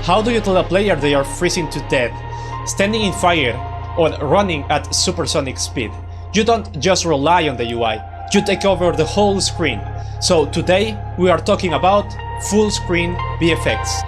How do you tell a player they are freezing to death, standing in fire, or running at supersonic speed? You don't just rely on the UI, you take over the whole screen. So today we are talking about Fullscreen VFX.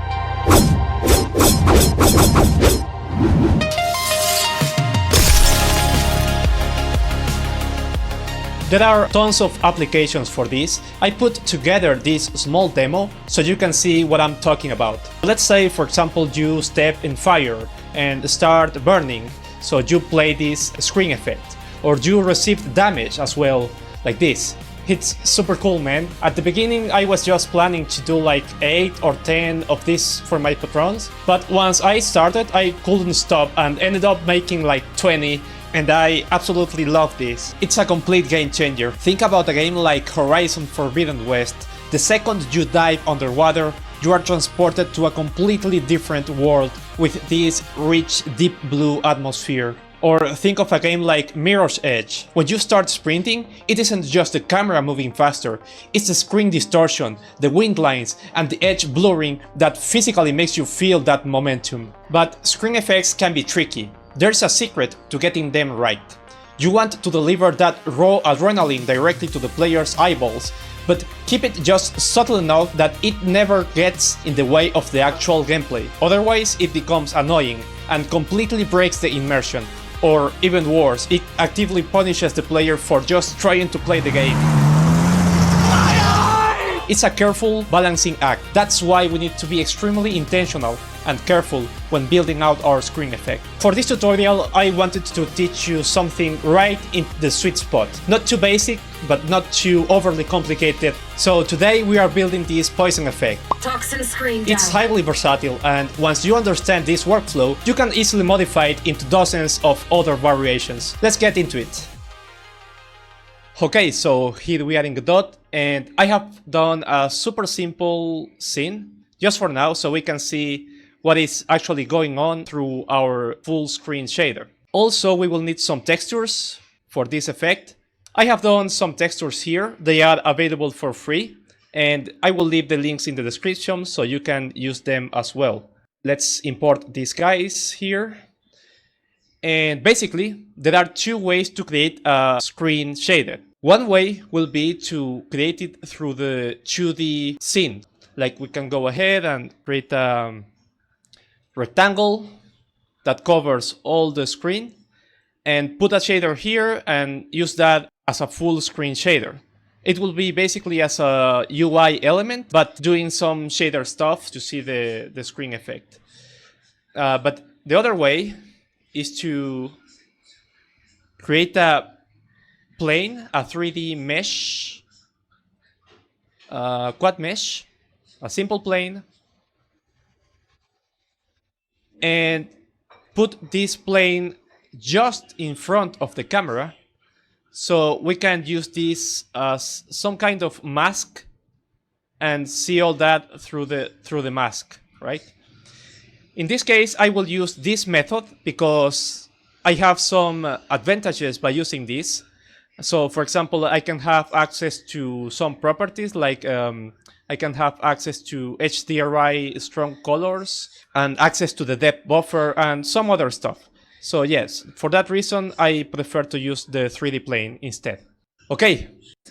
There are tons of applications for this. I put together this small demo so you can see what I'm talking about. Let's say, for example, you step in fire and start burning, so you play this screen effect. Or you received damage as well, like this. It's super cool, man. At the beginning I was just planning to do like 8 or 10 of this for my patrons, but once I started I couldn't stop and ended up making like 20. And I absolutely love this. It's a complete game changer. Think about a game like Horizon Forbidden West. The second you dive underwater, you are transported to a completely different world with this rich deep blue atmosphere. Or think of a game like Mirror's Edge. When you start sprinting, it isn't just the camera moving faster, it's the screen distortion, the wind lines, and the edge blurring that physically makes you feel that momentum. But screen effects can be tricky. There's a secret to getting them right. You want to deliver that raw adrenaline directly to the player's eyeballs, but keep it just subtle enough that it never gets in the way of the actual gameplay. Otherwise, it becomes annoying and completely breaks the immersion. Or even worse, it actively punishes the player for just trying to play the game. It's a careful balancing act. That's why we need to be extremely intentional and careful when building out our screen effect. For this tutorial, I wanted to teach you something right in the sweet spot. Not too basic, but not too overly complicated. So today we are building this poison effect. Toxin screen down. It's highly versatile, and once you understand this workflow, you can easily modify it into dozens of other variations. Let's get into it. Okay, so here we are in Godot, and I have done a super simple scene, just for now, so we can see what is actually going on through our full screen shader. Also, we will need some textures for this effect. I have done some textures here, they are available for free, and I will leave the links in the description so you can use them as well. Let's import these guys here. And basically, there are two ways to create a screen shader. One way will be to create it through the 2D scene. Like we can go ahead and create a rectangle that covers all the screen and put a shader here and use that as a full screen shader. It will be basically as a UI element, but doing some shader stuff to see the screen effect. But the other way is to create a plane, a 3D mesh, quad mesh, a simple plane, and put this plane just in front of the camera, so we can use this as some kind of mask and see all that through the mask, right? In this case, I will use this method because I have some advantages by using this. So, for example, I can have access to some properties like I can have access to HDRI strong colors and access to the depth buffer and some other stuff. So yes, for that reason, I prefer to use the 3D plane instead. Okay,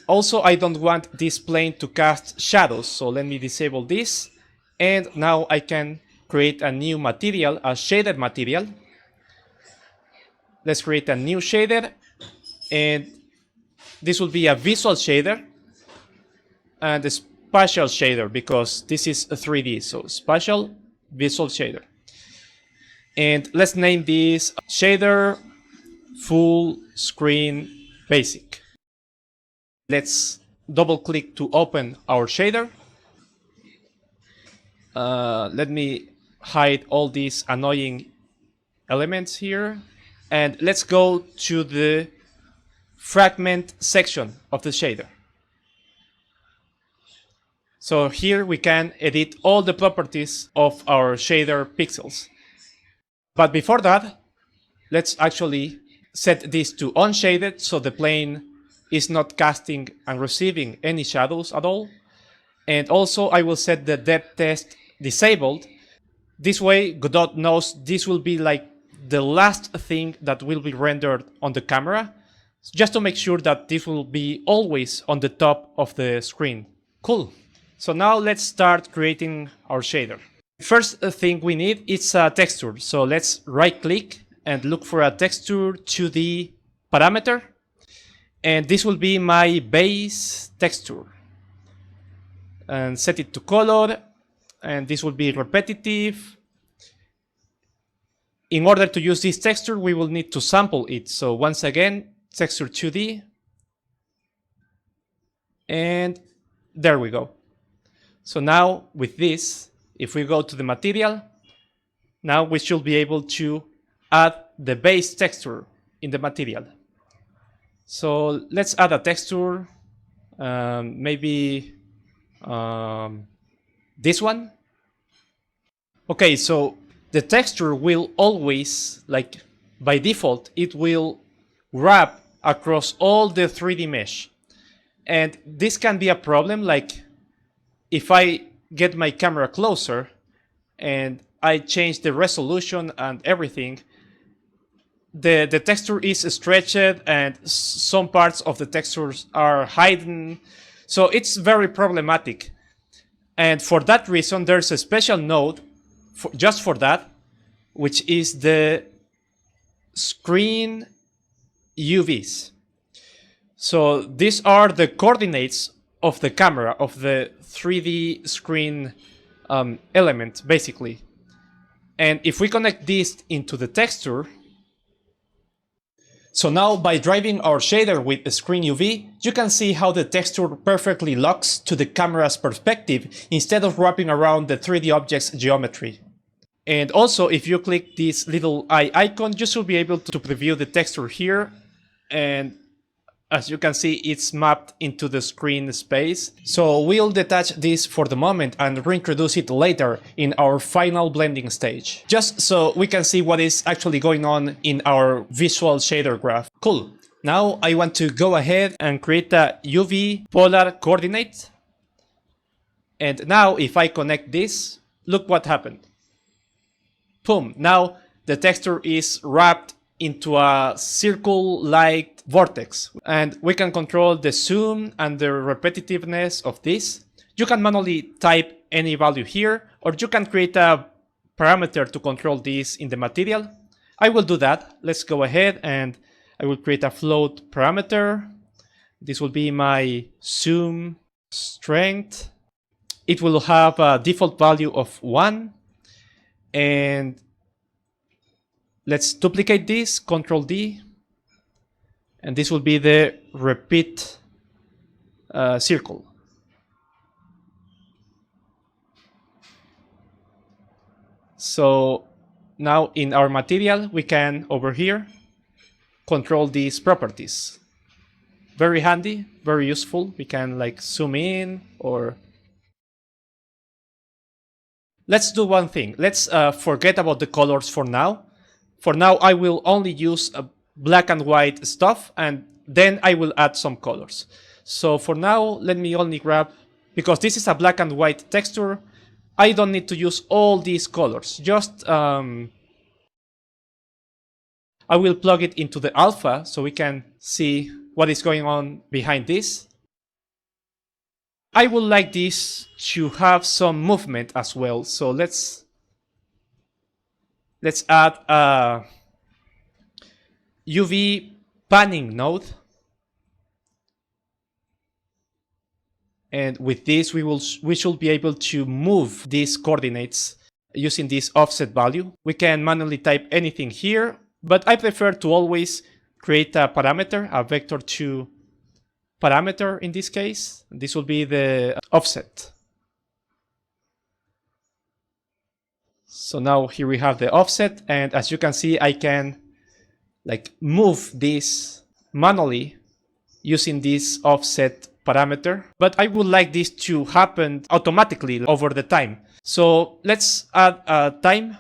also I don't want this plane to cast shadows, so let me disable this. And now I can create a new material, a shaded material. Let's create a new shader, and this will be a visual shader and a spatial shader because this is a 3D, so spatial visual shader. And let's name this shader full screen basic. Let's double click to open our shader. Let me hide all these annoying elements here, and let's go to the fragment section of the shader. So here we can edit all the properties of our shader pixels. But before that, let's actually set this to unshaded so the plane is not casting and receiving any shadows at all. And also I will set the depth test disabled This way Godot knows this will be like the last thing that will be rendered on the camera, just to make sure that this will be always on the top of the screen. Cool. So now let's start creating our shader. First thing we need is a texture. So let's right click and look for a texture 2D parameter. And this will be my base texture. And set it to color. And this will be repetitive. In order to use this texture, we will need to sample it. So once again, texture 2D. And there we go. So now with this, if we go to the material, now we should be able to add the base texture in the material. So let's add a texture, maybe this one. Okay, so the texture will always, like by default, it will wrap across all the 3D mesh. And this can be a problem, like if I get my camera closer and I change the resolution and everything, the texture is stretched and some parts of the textures are hidden. So it's very problematic. And for that reason, there's a special node just for that, which is the screen UVs. So these are the coordinates of the camera, of the 3D screen element, basically. And if we connect this into the texture, so now by driving our shader with the screen UV, you can see how the texture perfectly locks to the camera's perspective instead of wrapping around the 3D object's geometry. And also, if you click this little eye icon, you should be able to preview the texture here. And as you can see, it's mapped into the screen space. So we'll detach this for the moment and reintroduce it later in our final blending stage, just so we can see what is actually going on in our visual shader graph. Cool. Now I want to go ahead and create a UV polar coordinate. And now if I connect this, look what happened. Boom. Now the texture is wrapped into a circle-like vortex, and we can control the zoom and the repetitiveness of this. You can manually type any value here, or you can create a parameter to control this in the material. I will do that. Let's go ahead and I will create a float parameter. This will be my zoom strength. It will have a default value of 1. And let's duplicate this, Control D. And this will be the repeat circle. So now in our material, we can, over here, control these properties. Very handy, very useful. We can like zoom in or... Let's do one thing. Let's forget about the colors for now. For now, I will only use black and white stuff, and then I will add some colors. So for now, let me only grab, because this is a black and white texture, I don't need to use all these colors. Just, I will plug it into the alpha so we can see what is going on behind this. I would like this to have some movement as well. So let's add a UV panning node. And with this, we should be able to move these coordinates using this offset value. We can manually type anything here, but I prefer to always create a parameter, a vector2 parameter in this case. This will be the offset. So now here we have the offset, and as you can see, I can like move this manually using this offset parameter, but I would like this to happen automatically over the time. So let's add a time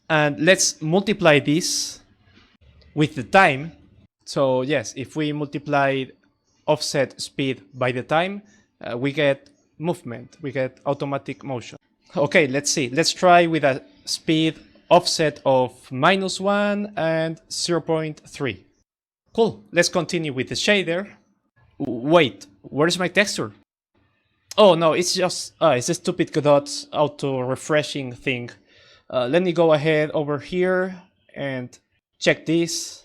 and let's multiply this with the time. So yes, if we multiply offset speed by the time, we get movement, we get automatic motion. Okay, let's see. Let's try with a speed offset of -1 and 0.3. Cool, let's continue with the shader. Wait, where's my texture? Oh no, it's just it's a stupid Godot auto refreshing thing. Let me go ahead over here and check this.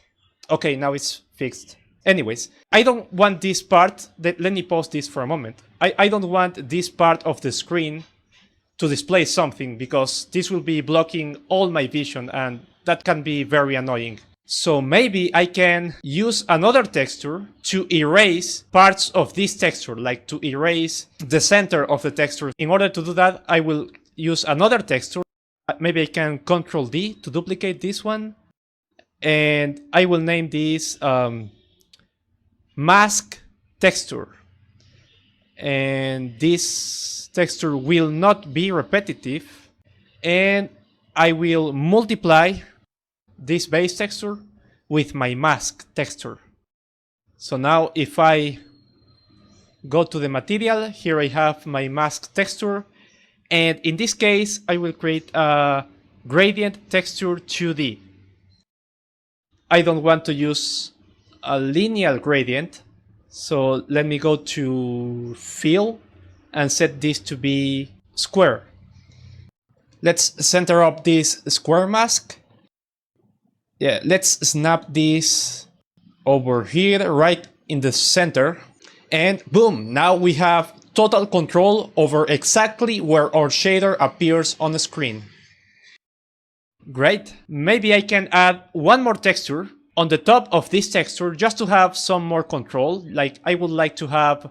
Okay, now it's fixed. Anyways, I don't want this part. Let me pause this for a moment. I don't want this part of the screen to display something, because this will be blocking all my vision and that can be very annoying. So maybe I can use another texture to erase parts of this texture, like to erase the center of the texture. In order to do that, I will use another texture. Maybe I can Control D to duplicate this one. And I will name this mask texture. And this texture will not be repetitive. And I will multiply this base texture with my mask texture. So now if I go to the material, here I have my mask texture. And in this case, I will create a gradient texture 2D. I don't want to use a linear gradient. So let me go to Fill and set this to be square. Let's center up this square mask. Yeah, let's snap this over here, right in the center. And boom, now we have total control over exactly where our shader appears on the screen. Great. Maybe I can add one more texture on the top of this texture just to have some more control. Like I would like to have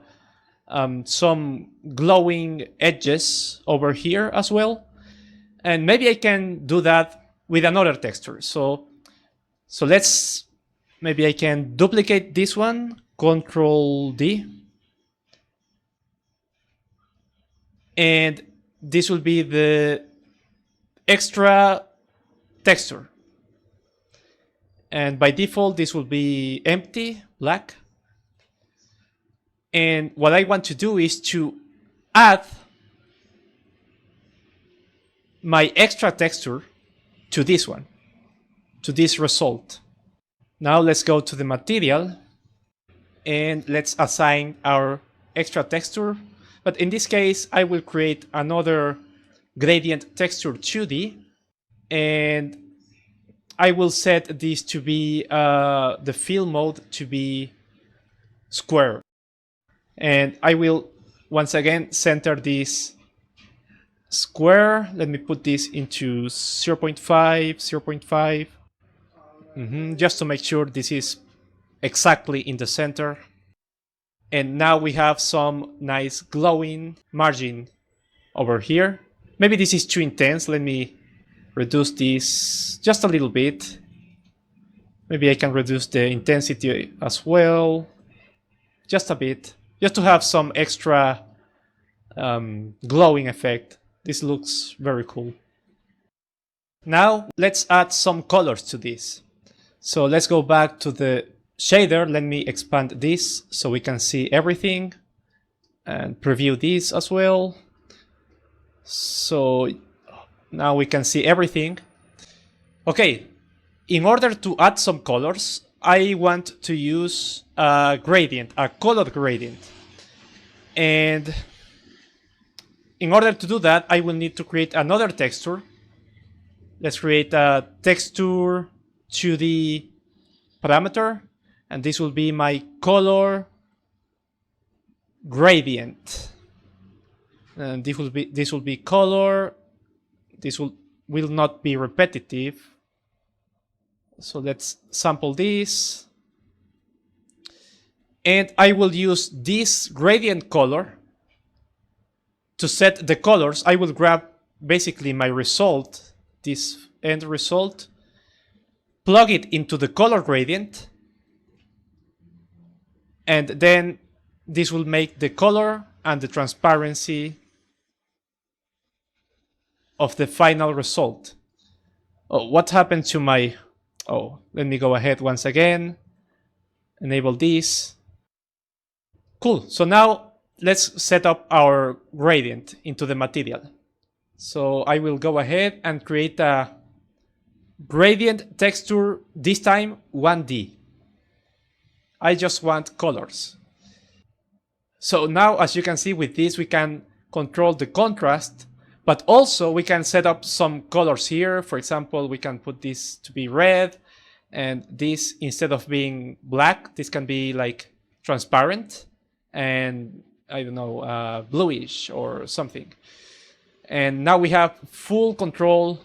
some glowing edges over here as well. And maybe I can do that with another texture. So maybe I can duplicate this one, Control D. And this will be the extra texture. And by default, this will be empty, black. And what I want to do is to add my extra texture to this one, to this result. Now let's go to the material and let's assign our extra texture. But in this case, I will create another gradient texture 2D, and I will set this to be the fill mode to be square. And I will once again center this square. Let me put this into 0.5, 0.5. Just to make sure this is exactly in the center. And now we have some nice glowing margin over here. Maybe this is too intense. Let me reduce this just a little bit. Maybe I can reduce the intensity as well. Just a bit. Just to have some extra glowing effect. This looks very cool. Now let's add some colors to this. So let's go back to the shader. Let me expand this so we can see everything and preview this as well. So now we can see everything. Okay, in order to add some colors, I want to use a gradient, a color gradient. And in order to do that, I will need to create another texture. Let's create a texture 2D parameter, and this will be my color gradient. And this will be color. This will not be repetitive. So let's sample this. And I will use this gradient color to set the colors. I will grab basically my result, this end result, plug it into the color gradient, and then this will make the color and the transparency of the final result. Oh, what happened to my... Oh, let me go ahead once again, enable this. Cool, so now let's set up our gradient into the material. So I will go ahead and create a gradient texture, this time 1D. I just want colors. So now, as you can see, with this we can control the contrast, but also we can set up some colors here. For example, we can put this to be red, and this, instead of being black, this can be like transparent and, I don't know, bluish or something. And now we have full control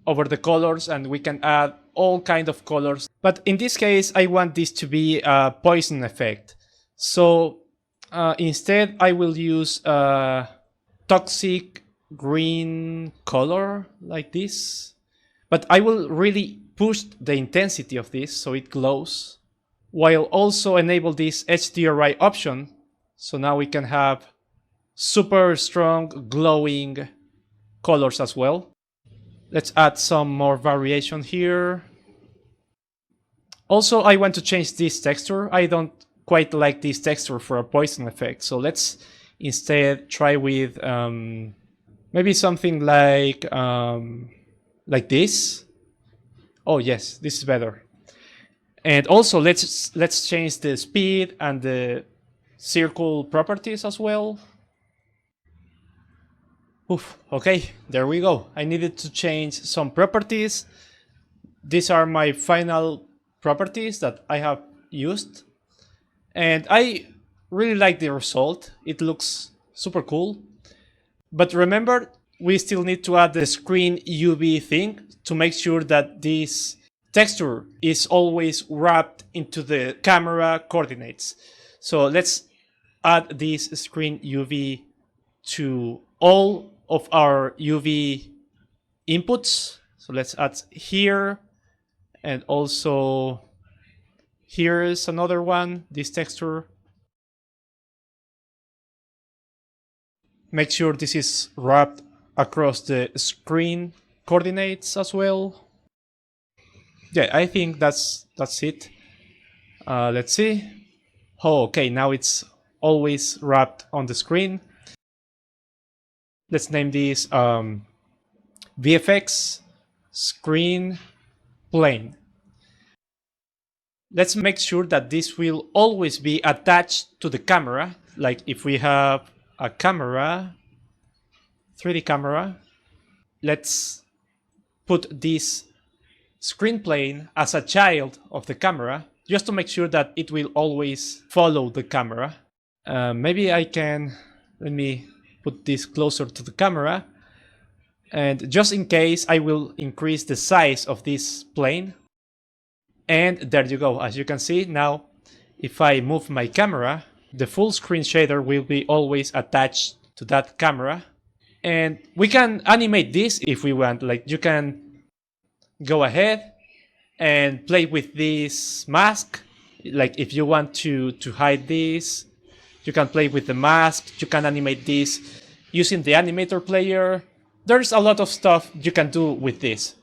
over the colors, and we can add all kind of colors. But in this case, I want this to be a poison effect. So instead, I will use a toxic green color like this. But I will really push the intensity of this so it glows, while also enable this HDRI option. So now we can have super strong glowing colors as well. Let's add some more variation here. Also, I want to change this texture. I don't quite like this texture for a poison effect. So let's instead try with maybe something like this. Oh yes, this is better. And also let's change the speed and the circle properties as well. Oof, okay, there we go. I needed to change some properties. These are my final properties that I have used. And I really like the result. It looks super cool. But remember, we still need to add the screen UV thing to make sure that this texture is always wrapped into the camera coordinates. So let's add this screen UV to all of our UV inputs. So let's add here, and also here is another one, this texture. Make sure this is wrapped across the screen coordinates as well. Yeah, I think that's it. Let's see. Oh, okay, now it's always wrapped on the screen. Let's name this VFX screen plane. Let's make sure that this will always be attached to the camera. Like if we have a camera, 3D camera, let's put this screen plane as a child of the camera, just to make sure that it will always follow the camera. Maybe I can, let me put this closer to the camera, and just in case, I will increase the size of this plane. And there you go. As you can see now, if I move my camera, the full screen shader will be always attached to that camera. And we can animate this if we want. Like, you can go ahead and play with this mask. Like if you want to hide this, you can play with the mask. You can animate this using the animator player. There's a lot of stuff you can do with this.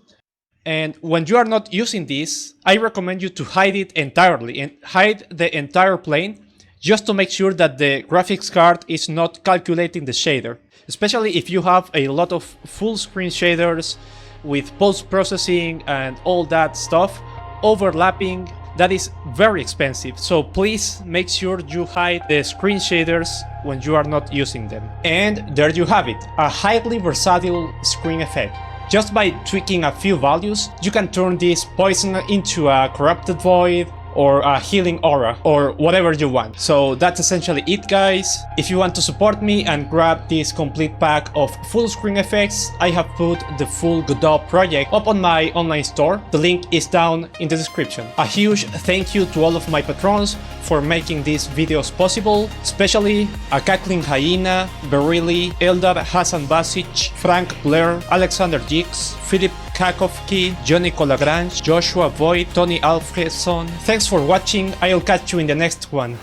And when you are not using this, I recommend you to hide it entirely and hide the entire plane, just to make sure that the graphics card is not calculating the shader. Especially if you have a lot of full screen shaders with post-processing and all that stuff overlapping, that is very expensive. So please make sure you hide the screen shaders when you are not using them. And there you have it, a highly versatile screen effect. Just by tweaking a few values, you can turn this poison into a corrupted void, or a healing aura, or whatever you want. So that's essentially it, guys. If you want to support me and grab this complete pack of full screen effects, I have put the full Godot project up on my online store. The link is down in the description. A huge thank you to all of my patrons for making these videos possible, especially a Cackling Hyena, Berili, Eldar Hassan Basic, Frank Blair, Alexander Jix, Philip Kakovki, Johnny Colagrange, Joshua Voigt, Tony Alfredson. Thanks for watching. I'll catch you in the next one.